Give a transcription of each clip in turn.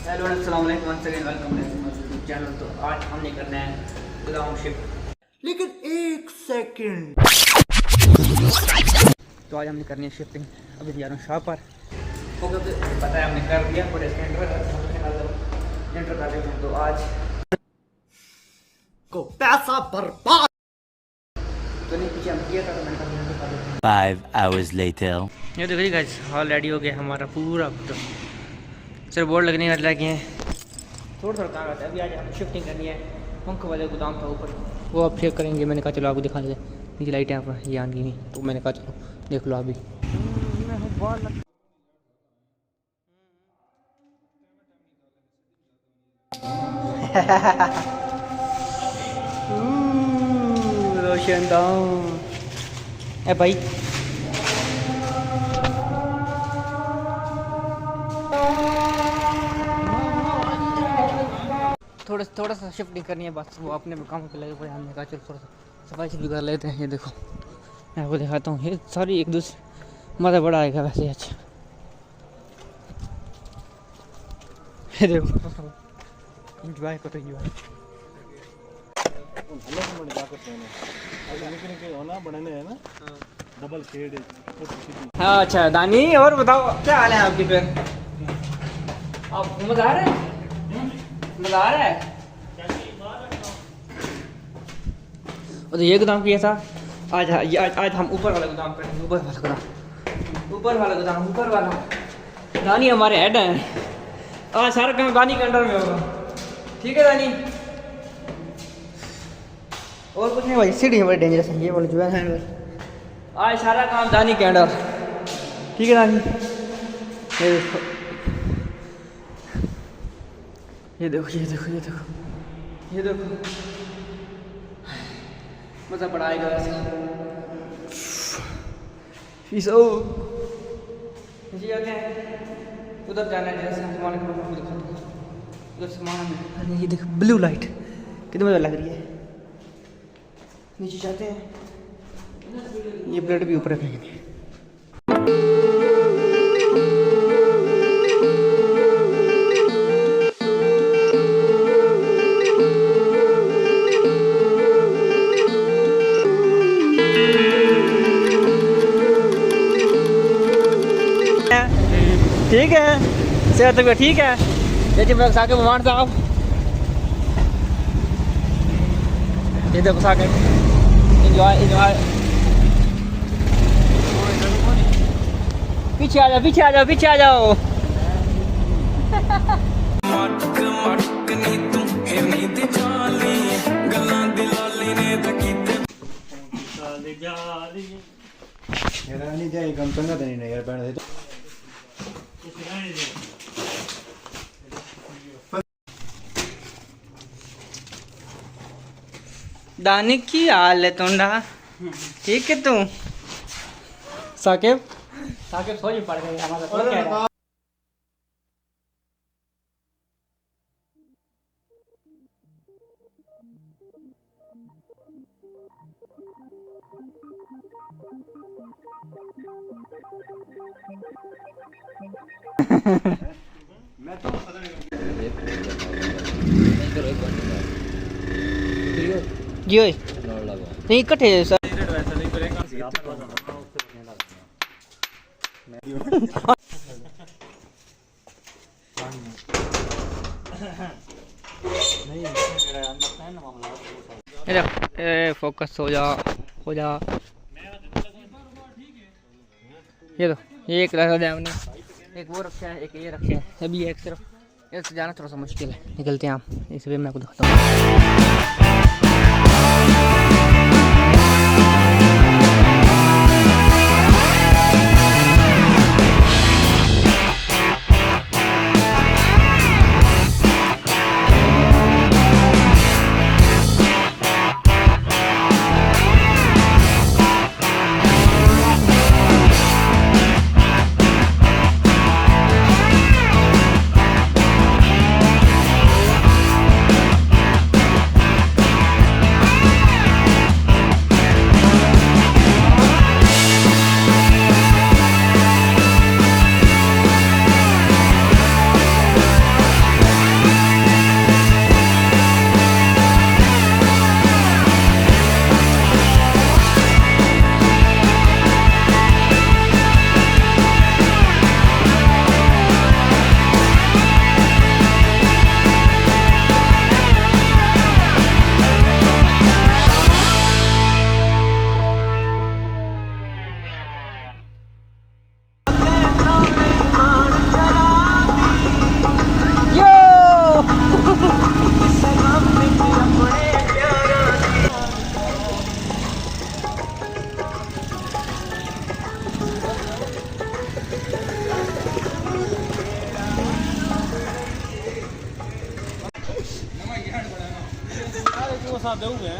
Hello अस्सलाम वालेकुम once again welcome back to my YouTube channel. तो आज हमने करना है गोदाम शिफ्ट, लेकिन एक सेकंड। तो आज हमने करनी है शिफ्टिंग। अभी जा रहा हूँ शॉप पर, क्योंकि पता है हमने कर दिया बड़े एंटर कर देते हैं। तो आज को पैसा बर्बाद तो नहीं, पीछे हम किया था तो मैंने कहा 5 hours later. ये देखो जी गाइस, हॉल रेडी हो गया हमारा पूरा। तो सिर्फ बोर्ड लगने वाले लगे हैं, थोड़ा काम आता है। अभी आज हमें शिफ्टिंग करनी है। पंख वाले गोदाम था ऊपर, वो आप चेक करेंगे। मैंने कहा चलो आपको दिखा दें, नीचे लाइटें यहाँ पर ये आन की नहीं, तो मैंने कहा चलो देख लो अभी। रोशनदान ए भाई, थोड़ा सा शिफ्टिंग करनी है बस। वो अपने काम पे लगे पड़े, हमने कहा चलो थोड़ा सा सफाई से भी कर लेते हैं। ये देखो मैं आपको दिखाता हूँ, ये सारी एक दूसरे मज़ा बड़ा आएगा वैसे। अच्छा ये देखो, इंजॉय करो इंजॉय। हाँ अच्छा दानी, और बताओ क्या हाल है आपकी? फिर आप मजा आ रहा है? मजा आ रहा है? तो ये गोदाम किया था आज। आज हम ऊपर वाला गोदाम करेंगे। ऊपर वाला गोदाम, ऊपर वाला गोदाम, ऊपर वाला। दानी हमारे हेड हैं, आज सारा काम दानी के अंडर में होगा। ठीक है दानी, और कुछ नहीं भाई। सीढ़ी बड़ी डेंजरस है ये वाली जो है। आज सारा काम दानी के अंडर। ठीक है दानी, ये देखो ये देखो ये देखो ये देखो ये देखो, मज़ा बड़ा आएगा वैसे। जी आते हैं, उधर जाना है जैसे सामान को दिखा दो। उधर सामान है, ये देखो ब्लू लाइट कितनी मज़ा लग रही है। नीचे जाते हैं, ये प्लेट भी ऊपर रखेंगे। ठीक है, सेहत तक ठीक है। देखिए मैं साके भगवान साहब, ये देखो साके, एंजॉय एंजॉय। पीछे आ जाओ, पीछे आ जाओ, पीछे आ जाओ। दानी की हाल है तुंडा? ठीक है तू? साकिब साकिब सोच पड़ गई हमारा। तो क्या है? मैं तो जी नहीं इकट्ठे सर। फोकस हो जा, हो जा। ये तो ये एक रखा है हमने, एक वो रखा है, एक ये रखा है। अभी एक सिर्फ इससे जाना थोड़ा सा मुश्किल है। निकलते हैं हम, इस वे मैं आपको दिखाता हूँ। थोड़ा सा दोगे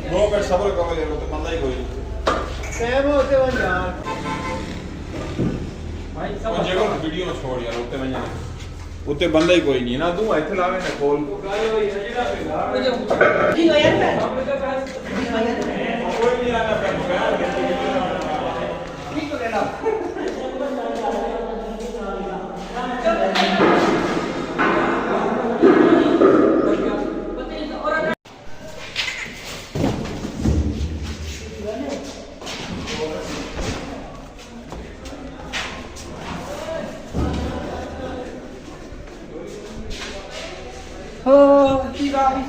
वो कर सबर करो यार, तो बंदा ही कोई टाइम होते हो यार भाई सब जगह वीडियो में छोड़ यार, उतने में उत्ते बंदा ही कोई नहीं ना, तू इथे लावे ना खोल ठीक है यार कोई नहीं आना ठीक हो गया ठीक है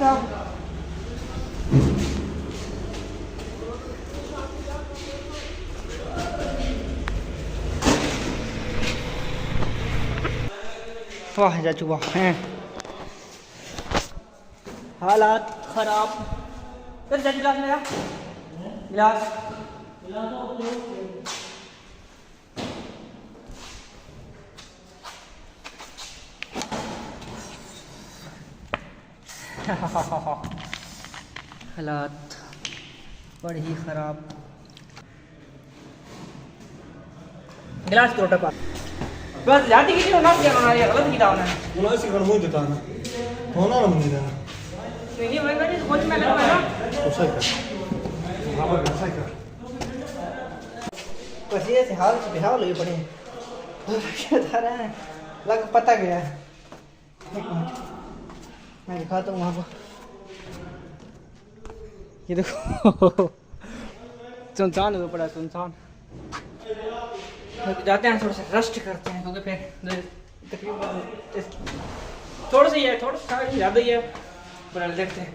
साहब। वाह जा चुका है, हालात खराब। फिर जा गिलास मेरा गिलास हालात बड़े ही खराब। गिलास तो टपा बस जाती किसी को ना क्या होना है, गलत किया होना है उन्हें इसी कर मुझे देता ना होना ना मुझे देना नहीं मैं नहीं सोच में लगा ना तो सही कर हां बस सही कर बस ये से हाल से बेहाल हुए पड़े क्या रहा है लग पता गया। मैं दिखाता हूँ वहाँ पर, ये देखो सुनसान हो पड़ा, सुनसान। जाते हैं थोड़ा सा रेस्ट करते हैं क्योंकि फिर तकरीबन थोड़ा सा ही है, थोड़ा सा ज़्यादा ही है, पर देखते हैं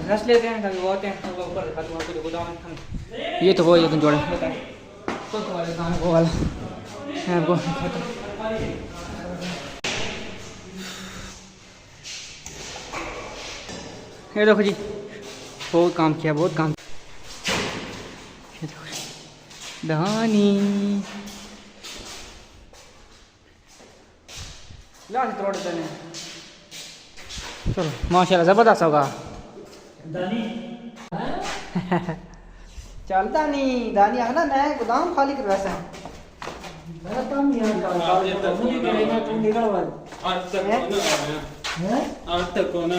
रेस्ट लेते हैं ताकि वो आते हैं ऊपर दिखाते हैं आपको गोदाम। ये तो वो ये तुम जोड़े तो वाले काम वो वाला है आपको दिखाता हूँ। ये देखो जी बहुत काम किया, बहुत काम। ये देखो दानी लास्ट तोड़ देने। चलो माशाल्लाह ज़बरदस्त होगा दानी चलता नहीं दानी है ना, मैं गोदाम खाली कर वैसा आज तक कौन है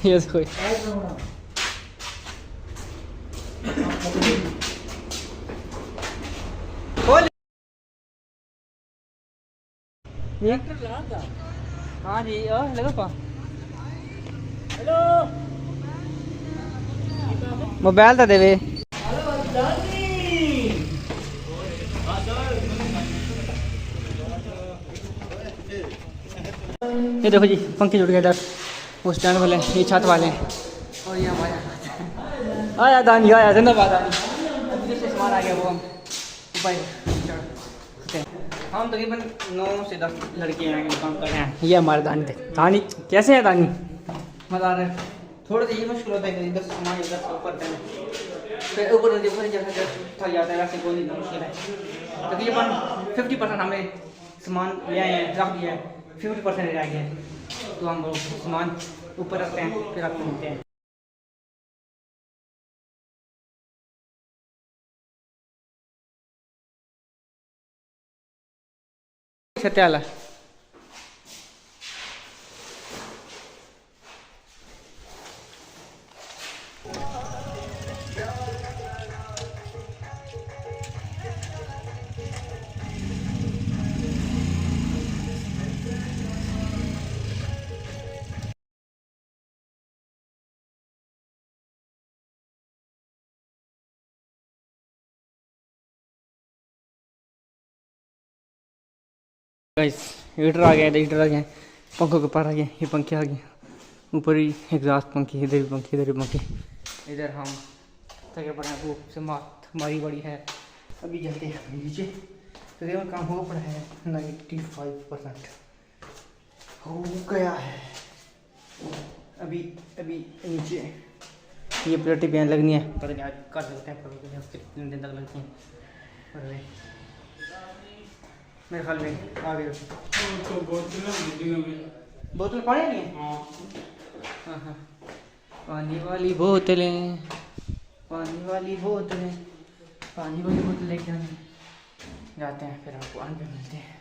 ये कोई हाँ जी लगा पा हेलो मोबाइल तो देवे ये देखो जी पंखे जुड़ गए इधर वो स्टैंड वाले, ये छत वाले और ये हमारे आया दानी आया जिंदाबाद दानी। से सामान आ गया वो हम ऊपर चढ़ते हैं। हम तकरीबन 9 से 10 लड़के आएंगे काम कर रहे हैं। ये हमारे दानी थे। दानी कैसे है दानी? मज़ा आ रहा है। थोड़ा सा ये मुश्किल होता है कि इधर सामान इधर से ऊपर करना, फिर ऊपर जैसा थक जाता है, वैसे कोई नहीं मुश्किल है। तकरीबन 50% हमें सामान ले आए हैं, रख दिया है, 50% रह गया है, तो हम सामान ऊपर रखते हैं फिर आपको मिलते हैं। सत्याला गाइस हीटर आ गया, हीटर आ गया, पंखों के पार आ गया, ये पंखे आ गए ऊपर ही, एग्जॉस्ट पंखे, इधर भी पंखे, इधर भी पंखे। इधर हम थके पड़े हैं, वो से हमारी बड़ी है। अभी जल्दी नीचे तकरीबन काम हो पड़ा है, 95% हो गया है। अभी नीचे ये प्लेटें भी लगनी है, पता नहीं आज कर सकते हैं कितने दिन तक लगती हैं। और मेरे ख्याल में आ गई बोतल पानी की है। हाँ हाँ, पानी वाली बोतलें, पानी वाली बोतलें, पानी वाली बोतल लेके जाते हैं, फिर आपको आगे मिलते हैं।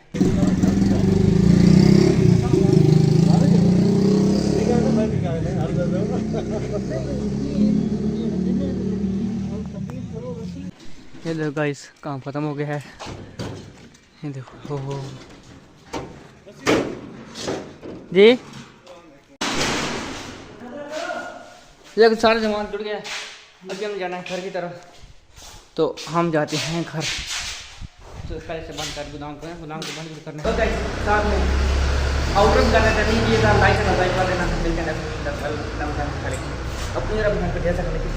ये देखो गाइस काम खत्म हो गया है, ये देखो हो जी, ये सारा सामान जुड़ गया है। अभी हम जाना है घर की तरफ, तो हम जाते हैं घर। तो पहले से बंद कर गोदाम को बंद करना है। तो गाइस साथ में आउटरम करना चाहिए, ये था लाइक और लाइक वाले ना मिलते हैं अपनी तरफ घर पे जैसा करेंगे।